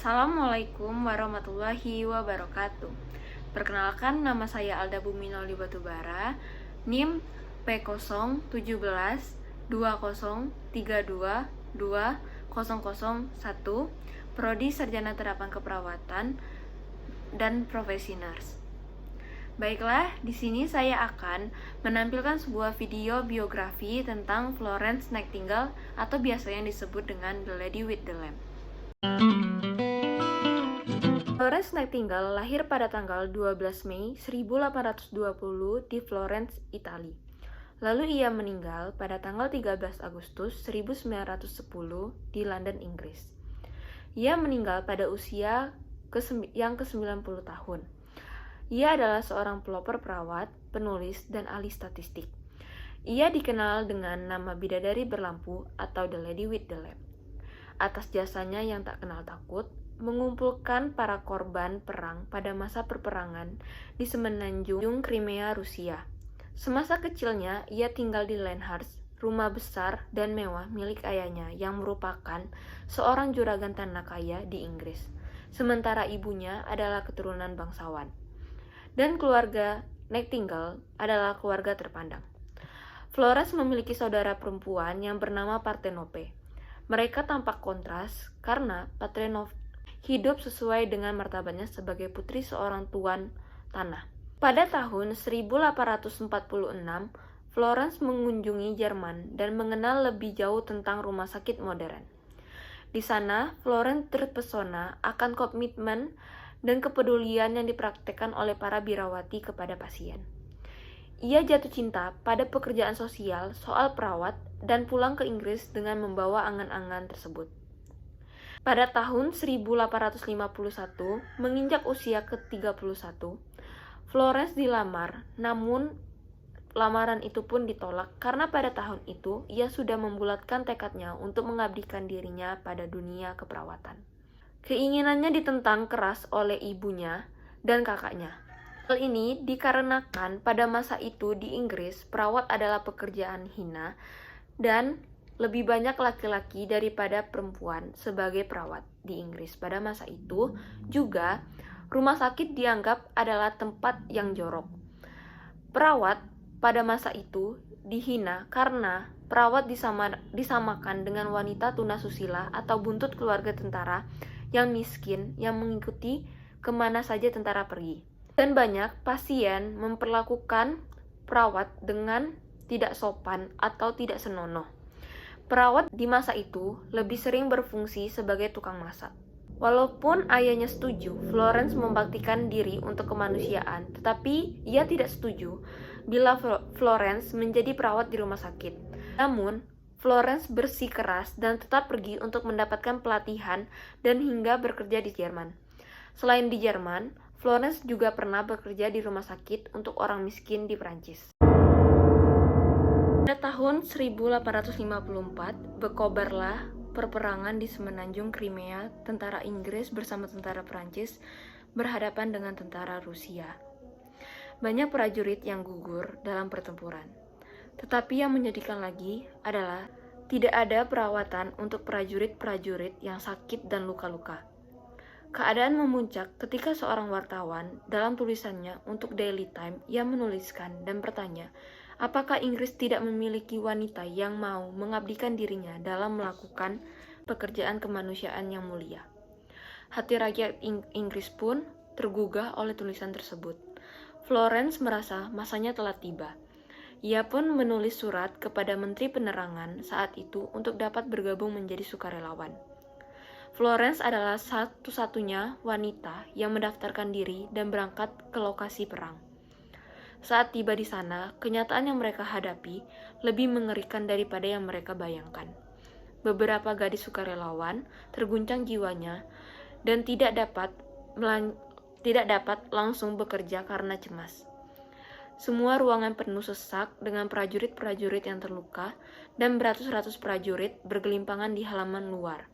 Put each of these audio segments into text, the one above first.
Assalamualaikum warahmatullahi wabarakatuh. Perkenalkan, nama saya Alda Buminoli Batubara, NIM P01720322001, Prodi Sarjana Terapan Keperawatan dan Profesi Nurse. Baiklah, di sini saya akan menampilkan sebuah video biografi tentang Florence Nightingale atau biasa yang disebut dengan The Lady with the Lamp. Florence Nightingale lahir pada tanggal 12 Mei 1820 di Florence, Italia. Lalu ia meninggal pada tanggal 13 Agustus 1910 di London, Inggris. Ia meninggal pada usia yang ke-90 tahun. Ia adalah seorang pelopor perawat, penulis, dan ahli statistik. Ia dikenal dengan nama Bidadari Berlampu atau The Lady with the Lamp. Atas jasanya yang tak kenal takut, mengumpulkan para korban perang pada masa perperangan di semenanjung Crimea, Rusia. Semasa kecilnya, ia tinggal di Lyndhurst, rumah besar dan mewah milik ayahnya yang merupakan seorang juragan tanah kaya di Inggris. Sementara ibunya adalah keturunan bangsawan. Dan keluarga Nightingale adalah keluarga terpandang. Florence memiliki saudara perempuan yang bernama Partenope. Mereka tampak kontras karena Partenope hidup sesuai dengan martabatnya sebagai putri seorang tuan tanah. Pada tahun 1846, Florence mengunjungi Jerman dan mengenal lebih jauh tentang rumah sakit modern. Di sana, Florence terpesona akan komitmen dan kepedulian yang dipraktekkan oleh para birawati kepada pasien. Ia jatuh cinta pada pekerjaan sosial soal perawat dan pulang ke Inggris dengan membawa angan-angan tersebut. Pada tahun 1851, menginjak usia ke-31, Florence dilamar, namun lamaran itu pun ditolak karena pada tahun itu ia sudah membulatkan tekadnya untuk mengabdikan dirinya pada dunia keperawatan. Keinginannya ditentang keras oleh ibunya dan kakaknya. Hal ini dikarenakan pada masa itu di Inggris, perawat adalah pekerjaan hina dan lebih banyak laki-laki daripada perempuan sebagai perawat di Inggris. Pada masa itu juga, rumah sakit dianggap adalah tempat yang jorok. Perawat pada masa itu dihina karena perawat disamakan dengan wanita tunasusila atau buntut keluarga tentara yang miskin yang mengikuti kemana saja tentara pergi. Dan banyak pasien memperlakukan perawat dengan tidak sopan atau tidak senonoh. Perawat di masa itu lebih sering berfungsi sebagai tukang masak. Walaupun ayahnya setuju, Florence membaktikan diri untuk kemanusiaan, tetapi ia tidak setuju bila Florence menjadi perawat di rumah sakit. Namun, Florence bersikeras dan tetap pergi untuk mendapatkan pelatihan dan hingga bekerja di Jerman. Selain di Jerman, Florence juga pernah bekerja di rumah sakit untuk orang miskin di Prancis. Pada tahun 1854, berkobarlah perperangan di semenanjung Crimea. Tentara Inggris bersama tentara Prancis berhadapan dengan tentara Rusia. Banyak prajurit yang gugur dalam pertempuran. Tetapi yang menyedihkan lagi adalah tidak ada perawatan untuk prajurit-prajurit yang sakit dan luka-luka. Keadaan memuncak ketika seorang wartawan dalam tulisannya untuk Daily Time ia menuliskan dan bertanya, apakah Inggris tidak memiliki wanita yang mau mengabdikan dirinya dalam melakukan pekerjaan kemanusiaan yang mulia? Hati rakyat Inggris pun tergugah oleh tulisan tersebut. Florence merasa masanya telah tiba. Ia pun menulis surat kepada Menteri Penerangan saat itu untuk dapat bergabung menjadi sukarelawan. Florence adalah satu-satunya wanita yang mendaftarkan diri dan berangkat ke lokasi perang. Saat tiba di sana, kenyataan yang mereka hadapi lebih mengerikan daripada yang mereka bayangkan. Beberapa gadis sukarelawan terguncang jiwanya dan tidak dapat langsung bekerja karena cemas. Semua ruangan penuh sesak dengan prajurit-prajurit yang terluka dan beratus-ratus prajurit bergelimpangan di halaman luar,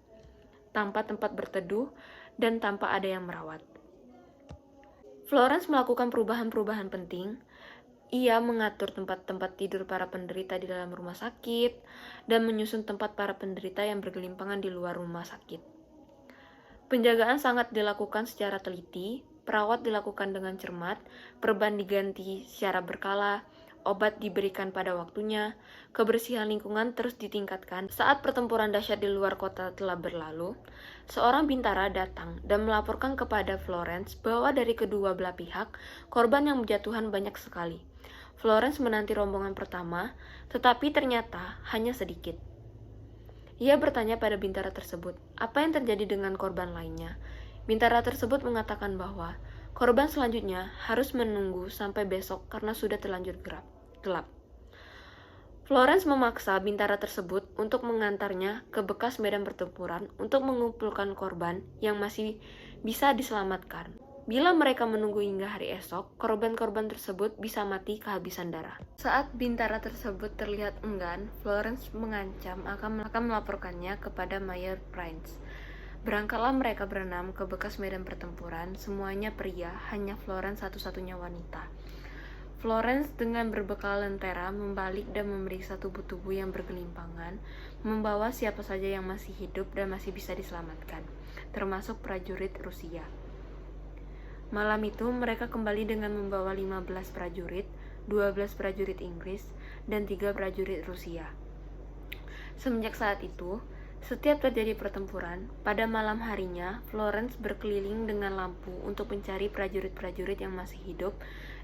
tanpa tempat berteduh dan tanpa ada yang merawat. Florence melakukan perubahan-perubahan penting. Ia mengatur tempat-tempat tidur para penderita di dalam rumah sakit dan menyusun tempat para penderita yang bergelimpangan di luar rumah sakit. Penjagaan sangat dilakukan secara teliti, perawat dilakukan dengan cermat, perban diganti secara berkala, obat diberikan pada waktunya, kebersihan lingkungan terus ditingkatkan. Saat pertempuran dahsyat di luar kota telah berlalu, seorang bintara datang dan melaporkan kepada Florence bahwa dari kedua belah pihak, korban yang berjatuhan banyak sekali. Florence menanti rombongan pertama, tetapi ternyata hanya sedikit. Ia bertanya pada bintara tersebut, apa yang terjadi dengan korban lainnya? Bintara tersebut mengatakan bahwa korban selanjutnya harus menunggu sampai besok karena sudah terlanjur gelap. Florence memaksa bintara tersebut untuk mengantarnya ke bekas medan pertempuran untuk mengumpulkan korban yang masih bisa diselamatkan. Bila mereka menunggu hingga hari esok, korban-korban tersebut bisa mati kehabisan darah. Saat bintara tersebut terlihat enggan, Florence mengancam akan melaporkannya kepada Mayor Prince. Berangkatlah mereka berenam ke bekas medan pertempuran, semuanya pria, hanya Florence satu-satunya wanita. Florence dengan berbekal lentera membalik dan memeriksa tubuh-tubuh yang bergelimpangan, membawa siapa saja yang masih hidup dan masih bisa diselamatkan, termasuk prajurit Rusia. Malam itu mereka kembali dengan membawa 15 prajurit, 12 prajurit Inggris, dan 3 prajurit Rusia. Semenjak saat itu, setiap terjadi pertempuran, pada malam harinya Florence berkeliling dengan lampu untuk mencari prajurit-prajurit yang masih hidup,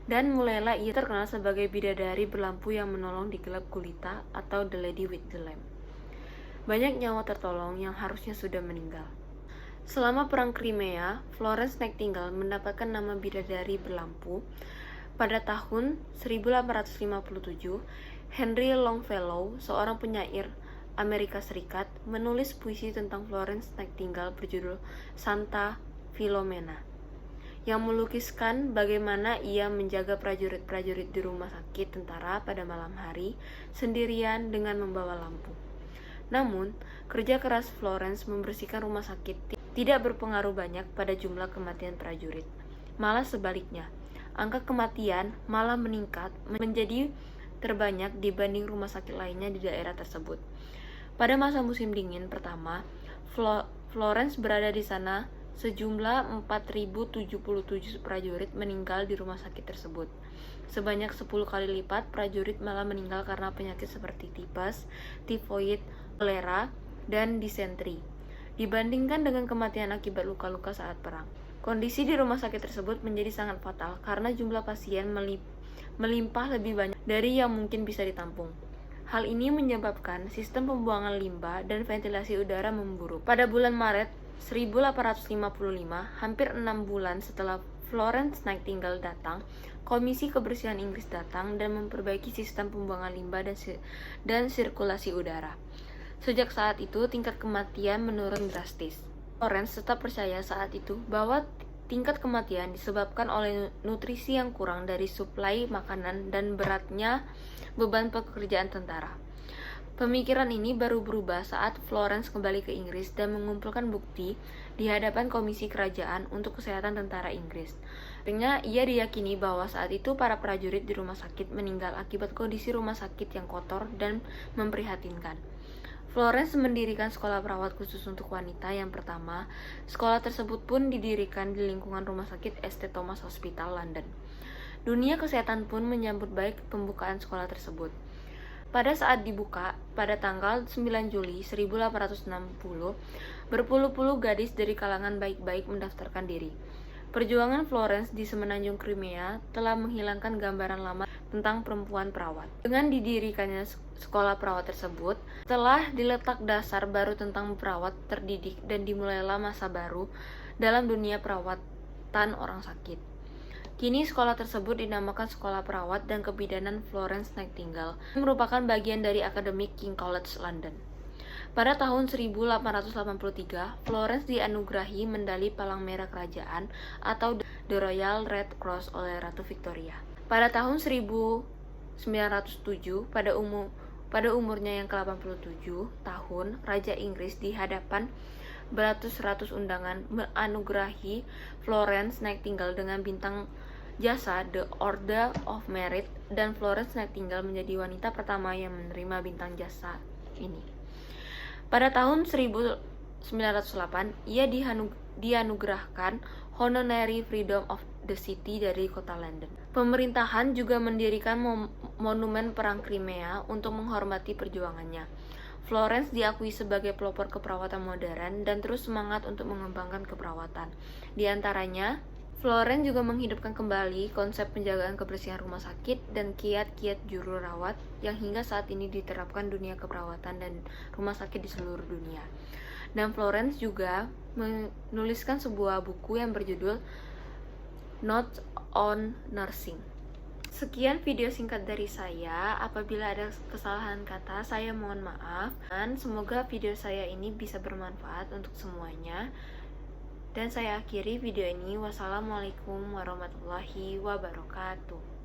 dan mulailah ia terkenal sebagai bidadari berlampu yang menolong di gelap gulita atau The Lady with the Lamp. Banyak nyawa tertolong yang harusnya sudah meninggal. Selama Perang Crimea, Florence Nightingale mendapatkan nama bidadari berlampu. Pada tahun 1857, Henry Longfellow, seorang penyair Amerika Serikat, menulis puisi tentang Florence Nightingale berjudul Santa Filomena, yang melukiskan bagaimana ia menjaga prajurit-prajurit di rumah sakit tentara pada malam hari sendirian dengan membawa lampu. Namun, kerja keras Florence membersihkan rumah sakit tidak berpengaruh banyak pada jumlah kematian prajurit. Malah sebaliknya, angka kematian malah meningkat menjadi terbanyak dibanding rumah sakit lainnya di daerah tersebut. Pada masa musim dingin pertama, Florence berada di sana, sejumlah 4.077 prajurit meninggal di rumah sakit tersebut. Sebanyak 10 kali lipat prajurit malah meninggal karena penyakit seperti tipes, tifoid, kolera, dan disentri, dibandingkan dengan kematian akibat luka-luka saat perang. Kondisi di rumah sakit tersebut menjadi sangat fatal karena jumlah pasien melimpah lebih banyak dari yang mungkin bisa ditampung. Hal ini menyebabkan sistem pembuangan limbah dan ventilasi udara memburuk. Pada bulan Maret 1855, hampir 6 bulan setelah Florence Nightingale datang, Komisi Kebersihan Inggris datang dan memperbaiki sistem pembuangan limbah dan sirkulasi udara. Sejak saat itu, tingkat kematian menurun drastis. Florence tetap percaya saat itu bahwa tingkat kematian disebabkan oleh nutrisi yang kurang dari suplai makanan dan beratnya beban pekerjaan tentara. Pemikiran ini baru berubah saat Florence kembali ke Inggris dan mengumpulkan bukti di hadapan Komisi Kerajaan untuk Kesehatan Tentara Inggris. Akhirnya, ia diyakini bahwa saat itu para prajurit di rumah sakit meninggal akibat kondisi rumah sakit yang kotor dan memprihatinkan. Florence mendirikan sekolah perawat khusus untuk wanita yang pertama. Sekolah tersebut pun didirikan di lingkungan rumah sakit St. Thomas Hospital, London. Dunia kesehatan pun menyambut baik pembukaan sekolah tersebut. Pada saat dibuka, pada tanggal 9 Juli 1860, berpuluh-puluh gadis dari kalangan baik-baik mendaftarkan diri. Perjuangan Florence di semenanjung Crimea telah menghilangkan gambaran lama tentang perempuan perawat. Dengan didirikannya sekolah perawat tersebut, telah diletak dasar baru tentang perawat terdidik dan dimulailah masa baru dalam dunia perawatan orang sakit. Kini sekolah tersebut dinamakan Sekolah Perawat dan Kebidanan Florence Nightingale, yang merupakan bagian dari Akademi King College London. Pada tahun 1883, Florence dianugerahi medali Palang Merah Kerajaan atau The Royal Red Cross oleh Ratu Victoria. Pada tahun 1907, pada umurnya yang ke-87 tahun, Raja Inggris di hadapan beratus-ratus undangan menganugerahi Florence Nightingale dengan bintang jasa The Order of Merit, dan Florence Nightingale menjadi wanita pertama yang menerima bintang jasa ini. Pada tahun 1910, 1908, ia dianugerahkan Honorary Freedom of the City dari kota London. Pemerintahan juga mendirikan monumen Perang Crimea untuk menghormati perjuangannya. Florence diakui sebagai pelopor keperawatan modern dan terus semangat untuk mengembangkan keperawatan. Di antaranya, Florence juga menghidupkan kembali konsep penjagaan kebersihan rumah sakit dan kiat-kiat juru rawat yang hingga saat ini diterapkan dunia keperawatan dan rumah sakit di seluruh dunia. Dan Florence juga menuliskan sebuah buku yang berjudul Notes on Nursing. Sekian video singkat dari saya. Apabila ada kesalahan kata, saya mohon maaf. Dan semoga video saya ini bisa bermanfaat untuk semuanya. Dan saya akhiri video ini. Wassalamualaikum warahmatullahi wabarakatuh.